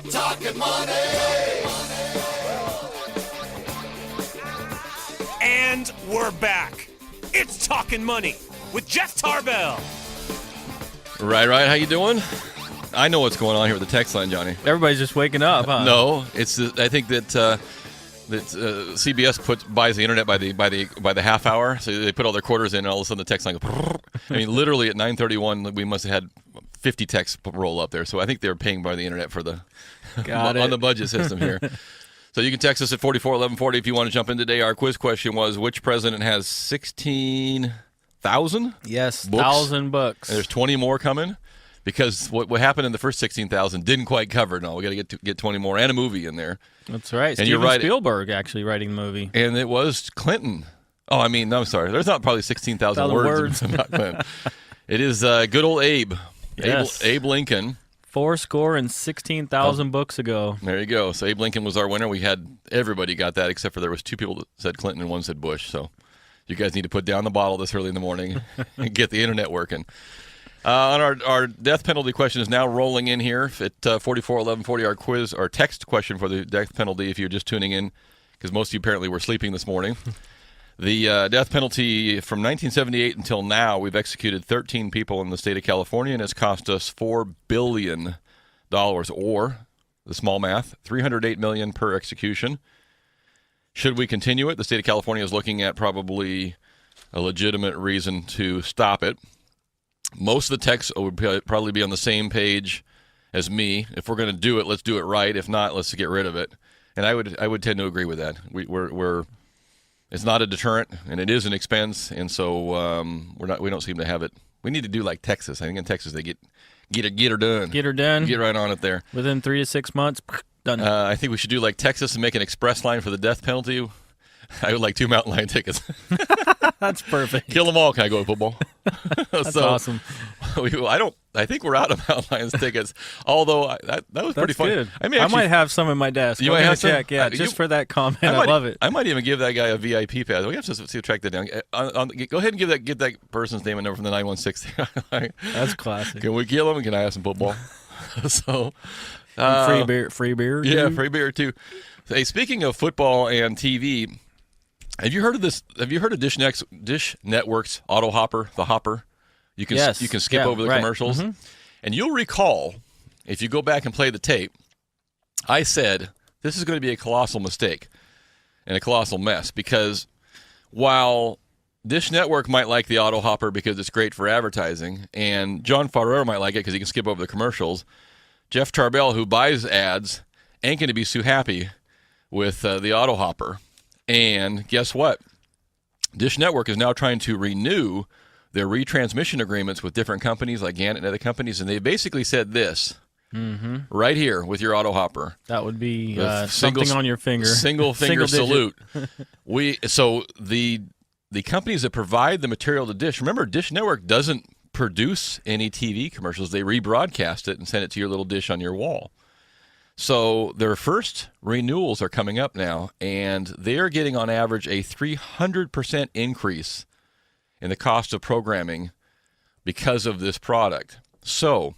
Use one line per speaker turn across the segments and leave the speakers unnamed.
Talkin' money.
And we're back. It's Talkin' Money with Jeff Tarbell.
Right. How you doing? I know what's going on here with the text line, Johnny.
Everybody's just waking up, huh?
No, it's. I think that CBS buys the internet by the half hour, so they put all their quarters in, and all of a sudden the text line goes. I mean, literally at 9:31, we must have had 50 texts roll up there. So I think they're paying by the internet for the on the budget system here. So you can text us at 441140 if you want to jump in today. Our quiz question was, which president has 16,000?
Yes,
books?
1,000 books.
And there's 20 more coming, because what happened in the first 16,000 didn't quite cover it. No, we got to get 20 more and a movie in there.
That's right.
And
Steven Spielberg actually writing the movie.
And it was Clinton. Oh, I mean, no, I'm sorry. There's not probably 16,000 words about Clinton. It is good old Abe.
Yes.
Abe Lincoln.
416,000 books ago.
There you go. So Abe Lincoln was our winner. Everybody got that, except for there was 2 people that said Clinton and 1 said Bush. So you guys need to put down the bottle this early in the morning and get the internet working. On our death penalty question is now rolling in here at 441140. Our quiz, our text question for the death penalty, if you're just tuning in, because most of you apparently were sleeping this morning. The death penalty from 1978 until now, we've executed 13 people in the state of California, and it's cost us $4 billion, or the small math, $308 million per execution. Should we continue it? The state of California is looking at probably a legitimate reason to stop it. Most of the texts would probably be on the same page as me. If we're going to do it, let's do it right. If not, let's get rid of it. And I would tend to agree with that. It's not a deterrent, and it is an expense, and so we don't seem to have it. We need to do like Texas. I think in Texas they get her done.
Get her done.
Get right on it there.
Within 3 to 6 months, done.
I think we should do like Texas and make an express line for the death penalty. I would like 2 mountain lion tickets.
That's perfect.
Kill them all. Can I go to football?
That's awesome.
I think we're out of mountain lions tickets. Although that was pretty fun.
Good.
I
might have some in my desk.
You might have some?
check. Yeah, just for that comment. I love it.
I might even give that guy a VIP pass. We have to track that down. Go ahead and get that person's name and number from the 916.
That's classic.
Can we kill him? And can I have some football? So
free beer.
Yeah,
dude.
free beer too. Hey, speaking of football and TV. Have you heard of this? Have you heard of Dish Network's Auto Hopper, the Hopper? You can skip over the commercials. Mm-hmm. And you'll recall, if you go back and play the tape, I said this is going to be a colossal mistake and a colossal mess, because while Dish Network might like the Auto Hopper because it's great for advertising, and John Ferrero might like it because he can skip over the commercials, Jeff Tarbell, who buys ads, ain't going to be too happy with the Auto Hopper. And guess what? Dish Network is now trying to renew their retransmission agreements with different companies like Gannett and other companies, and they basically said this right here with your Auto Hopper.
That would be something on your finger.
Single finger salute. So the companies that provide the material to Dish, remember, Dish Network doesn't produce any TV commercials. They rebroadcast it and send it to your little dish on your wall. So their first renewals are coming up now, and they're getting on average a 300% increase in the cost of programming because of this product. So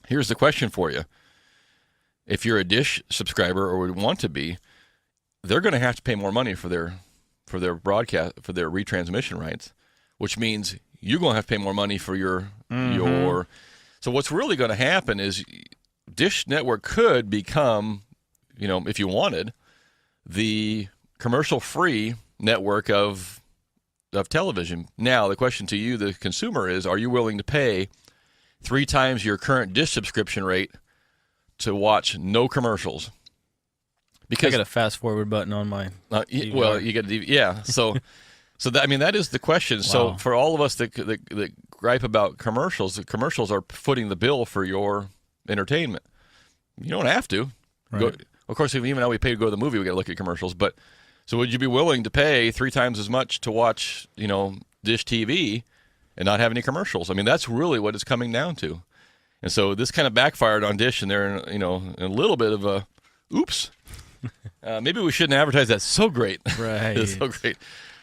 here's the question for you. If you're a Dish subscriber or would want to be, they're going to have to pay more money for their broadcast, for their retransmission rights, which means you're going to have to pay more money for your. So what's really going to happen is Dish Network could become, if you wanted, the commercial-free network of television. Now, the question to you, the consumer, is: are you willing to pay 3 times your current Dish subscription rate to watch no commercials? Because
I got a fast-forward button on my DVD.
Well, you get a DVD. Yeah. So that is the question. Wow. So for all of us that gripe about commercials, the commercials are footing the bill for your entertainment. You don't have to.
Right.
Of course, even now we pay to go to the movie, we got to look at commercials. But so would you be willing to pay 3 times as much to watch, Dish TV and not have any commercials? I mean, that's really what it's coming down to. And so this kind of backfired on Dish, and they're in a little bit of a oops. Maybe we shouldn't advertise that so great.
Right.
It's so great.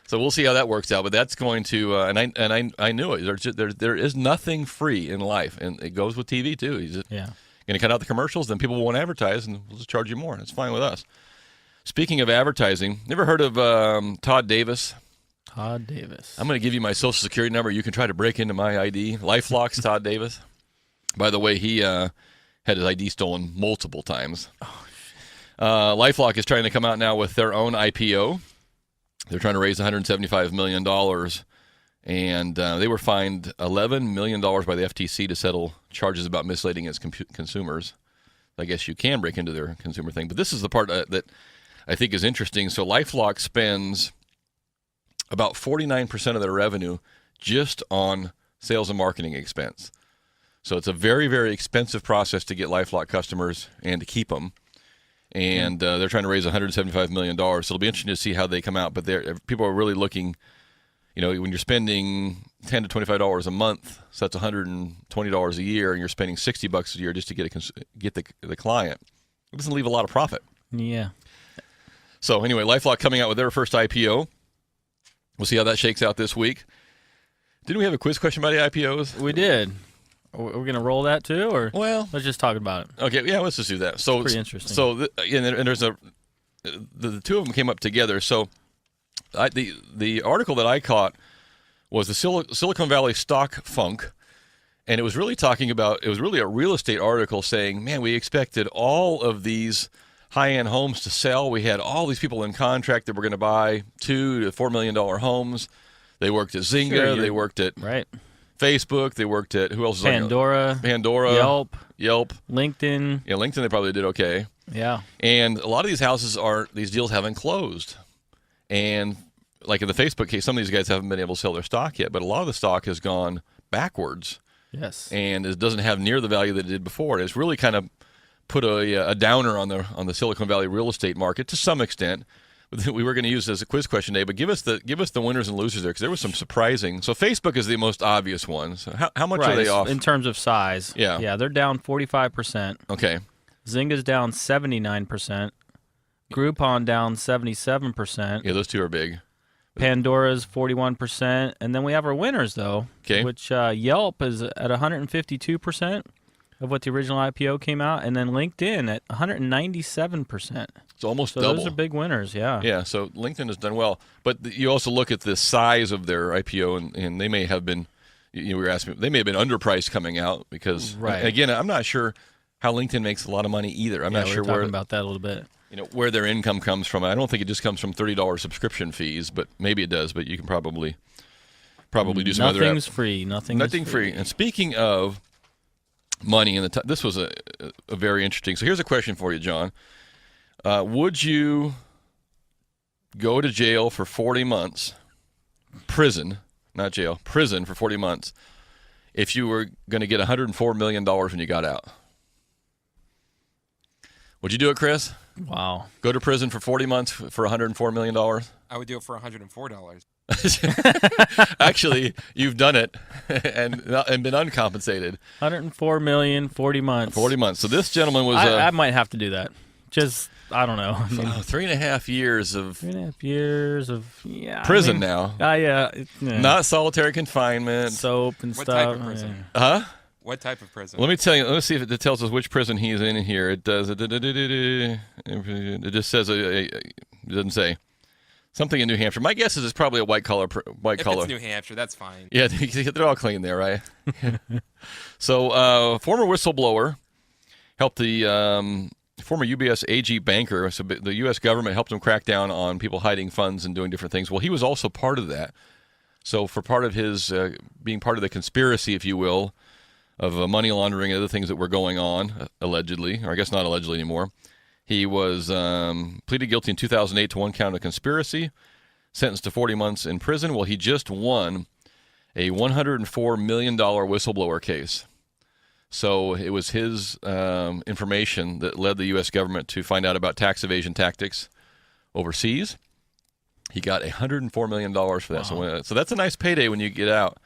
So we'll see how that works out. But that's going to, I knew it. There is nothing free in life, and it goes with TV too. You're going going to cut out the commercials, then people won't advertise, and we'll just charge you more. That's fine with us. Speaking of advertising, never heard of Todd Davis?
Todd Davis.
I'm going to give you my Social Security number. You can try to break into my ID. LifeLock's Todd Davis. By the way, he had his ID stolen multiple times. Oh, LifeLock is trying to come out now with their own IPO. They're trying to raise $175 million, and they were fined $11 million by the FTC to settle charges about misleading its consumers. I guess you can break into their consumer thing. But this is the part that I think is interesting. So LifeLock spends about 49% of their revenue just on sales and marketing expense. So it's a very, very expensive process to get LifeLock customers and to keep them. And they're trying to raise $175 million. So it'll be interesting to see how they come out. But people are really looking, when you're spending $10 to $25 a month, so that's $120 a year, and you're spending $60 a year just to get the client. It doesn't leave a lot of profit.
Yeah.
So anyway, LifeLock coming out with their first IPO. We'll see how that shakes out this week. Didn't we have a quiz question about the IPOs?
We did. Are we going to roll that too, or let's just talk about it?
Okay, yeah, let's just do that. So
pretty interesting.
So and there's the two of them came up together. So the article that I caught was the Silicon Valley Stock Funk, and it was really a real estate article saying, man, we expected all of these high-end homes to sell. We had all these people in contract that were going to buy $2 to $4 million homes. They worked at Zynga. They worked at Facebook. They worked at, who else was
Pandora, Yelp, LinkedIn.
Yeah, LinkedIn, they probably did okay.
Yeah.
And a lot of these deals haven't closed. And like in the Facebook case, some of these guys haven't been able to sell their stock yet, but a lot of the stock has gone backwards.
Yes.
And it doesn't have near the value that it did before. It's really kind of put a downer on the Silicon Valley real estate market to some extent. We were going to use it as a quiz question today, but give us the winners and losers there, because there was some surprising. So Facebook is the most obvious one. So how much are they off
in terms of size? Yeah, they're down 45%.
Okay.
Zynga's down 79%. Groupon down 77%.
Yeah, those two are big.
Pandora's 41%, and then we have our winners though, which Yelp is at 152% of what the original IPO came out, and then LinkedIn at 197%.
It's almost double.
Those are big winners, yeah.
Yeah, so LinkedIn has done well. But you also look at the size of their IPO, and they may have been, we were asking, they may have been underpriced coming out because, again, I'm not sure how LinkedIn makes a lot of money either. I'm not sure
where. Talking about that a little bit.
Where their income comes from. I don't think it just comes from $30 subscription fees, but maybe it does. But you can probably do some other.
Nothing's free. Nothing
free. And speaking of money, this was a very interesting. So here's a question for you, John. Would you go to jail for 40 months, prison, not jail, prison for 40 months, if you were going to get $104 million when you got out? Would you do it, Chris?
Wow.
Go to prison for 40 months for $104 million?
I would do it for $104.
Actually, you've done it and been uncompensated.
104 million, 40 months.
40 months. So this gentleman was.
I might have to do that. Just, I don't know.
3.5 years of.
3.5 years of
prison now.
Yeah.
Not solitary confinement.
Soap and
what
stuff.
What type of prison?
Huh?
What type of prison?
Let me tell you. Let's see if it tells us which prison he's in here. It does. It just says. It doesn't say. Something in New Hampshire. My guess is it's probably a white collar.
If it's New Hampshire, that's fine.
Yeah, they're all clean there, right? So, former whistleblower helped the former UBS AG banker. So the U.S. government helped him crack down on people hiding funds and doing different things. Well, he was also part of that. So, for part of his being part of the conspiracy, if you will, of money laundering and other things that were going on, allegedly, or I guess not allegedly anymore. He was pleaded guilty in 2008 to one count of conspiracy, sentenced to 40 months in prison. Well, he just won a $104 million whistleblower case. So it was his information that led the U.S. government to find out about tax evasion tactics overseas. He got $104 million for that. Wow. So that's a nice payday when you get out.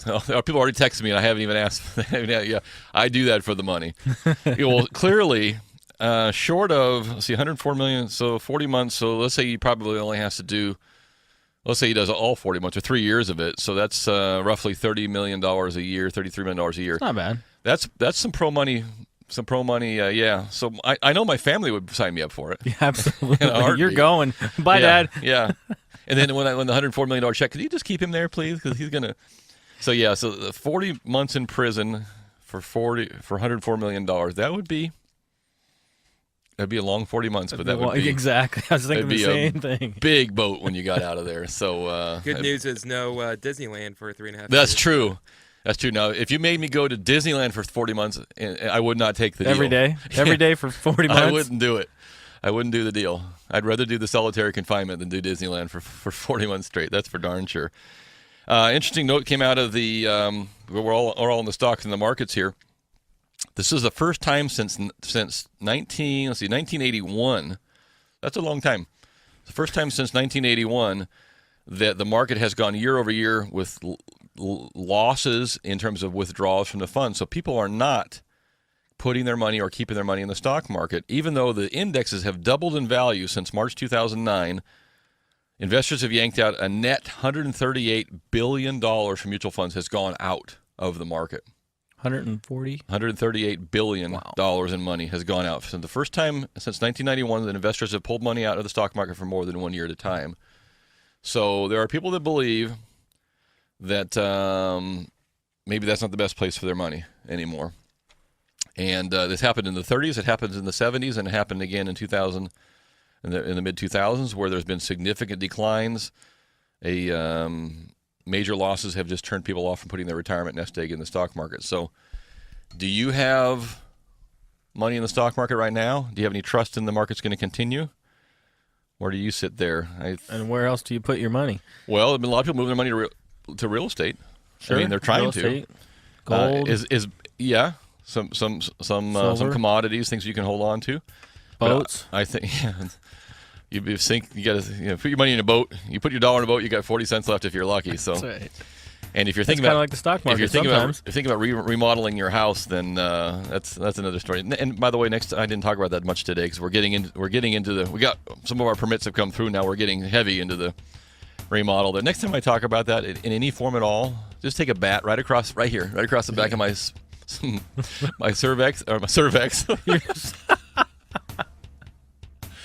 People already texted me, and I haven't even asked. Yeah, I do that for the money. Well, clearly, short of, let's see, $104 million, so 40 months. So let's say he probably only has to do, let's say he does all 40 months or 3 years of it. So that's roughly $30 million a year, $33 million a year.
It's not bad.
That's some pro money. Some pro money, yeah. So I know my family would sign me up for it.
Yeah, absolutely. You're going. Bye, Dad.
Yeah. And then when the $104 million check, could you just keep him there, please? Because he's gonna. So yeah, so 40 months in prison for $104 million. That'd be a long 40 months, but that would be
exactly. I was thinking the same thing.
Big boat when you got out of there. So
good news is no Disneyland for 3.5 years.
That's true. That's true. Now, if you made me go to Disneyland for 40 months, I would not take the deal.
Every day? Every day for 40 months?
I wouldn't do it. I wouldn't do the deal. I'd rather do the solitary confinement than do Disneyland for 40 months straight. That's for darn sure. Interesting note came out of the we're all in the stocks and the markets here. This is the first time since 1981. That's a long time. The first time since 1981 that the market has gone year over year with losses in terms of withdrawals from the fund. So people are not putting their money or keeping their money in the stock market. Even though the indexes have doubled in value since March 2009, investors have yanked out a net $138 billion from mutual funds has gone out of the market. $138 billion in money has gone out. So the first time since 1991 that investors have pulled money out of the stock market for more than 1 year at a time. So there are people that believe that maybe that's not the best place for their money anymore. And this happened in the 30s, it happened in the 70s, and it happened again in 2000, in the mid-2000s, where there's been significant declines. Major losses have just turned people off from putting their retirement nest egg in the stock market. So do you have money in the stock market right now? Do you have any trust in the market's going to continue? Where do you sit there?
And where else do you put your money?
Well, there have been a lot of people moving their money to real estate.
Sure.
I mean, they're trying
to.
Gold. Some commodities, things you can hold on to.
Boats.
I think you got to put your money in a boat. You put your dollar in a boat, you got 40 cents left if you're lucky. So.
That's right.
And if you're thinking
about
kind
of like the stock market,
if you're thinking about remodeling your house, then that's another story. And by the way, I didn't talk about that much today because we got some of our permits have come through now. We're getting heavy into the remodel. The next time I talk about that in any form at all, just take a bat right across the back of my cervix or my cervix.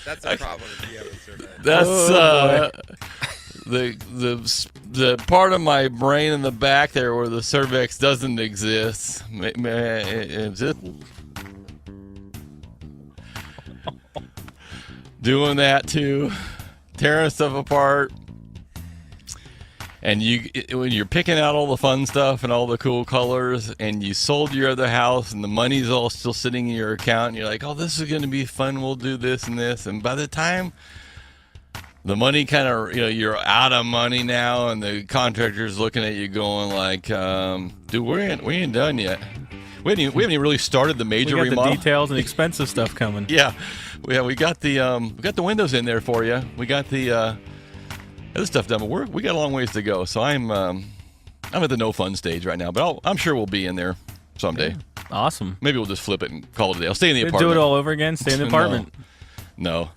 That's a problem if you have a cervix.
That's the part of my brain in the back there where the cervix doesn't exist. Doing that too, tearing stuff apart. And when you're picking out all the fun stuff and all the cool colors, and you sold your other house, and the money's all still sitting in your account, and you're like, "Oh, this is going to be fun. We'll do this and this." And by the time the money kind of, you're out of money now, and the contractor's looking at you, going like, "Dude, we ain't done yet. We haven't even really started the major remodel.
We got the details and expensive stuff coming."
Yeah, we got the windows in there for you. We got the other stuff done, but we got a long ways to go. So I'm at the no fun stage right now, but I'm sure we'll be in there someday.
Yeah. Awesome.
Maybe we'll just flip it and call it a day. I'll stay in the apartment.
Do it all over again. Stay in the apartment.
No.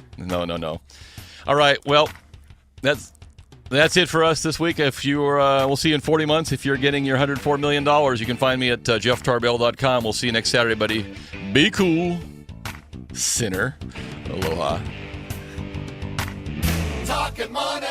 All right. Well, that's it for us this week. If we'll see you in 40 months. If you're getting your $104 million, you can find me at JeffTarbell.com. We'll see you next Saturday, buddy. Be cool, sinner. Aloha.
Talking money.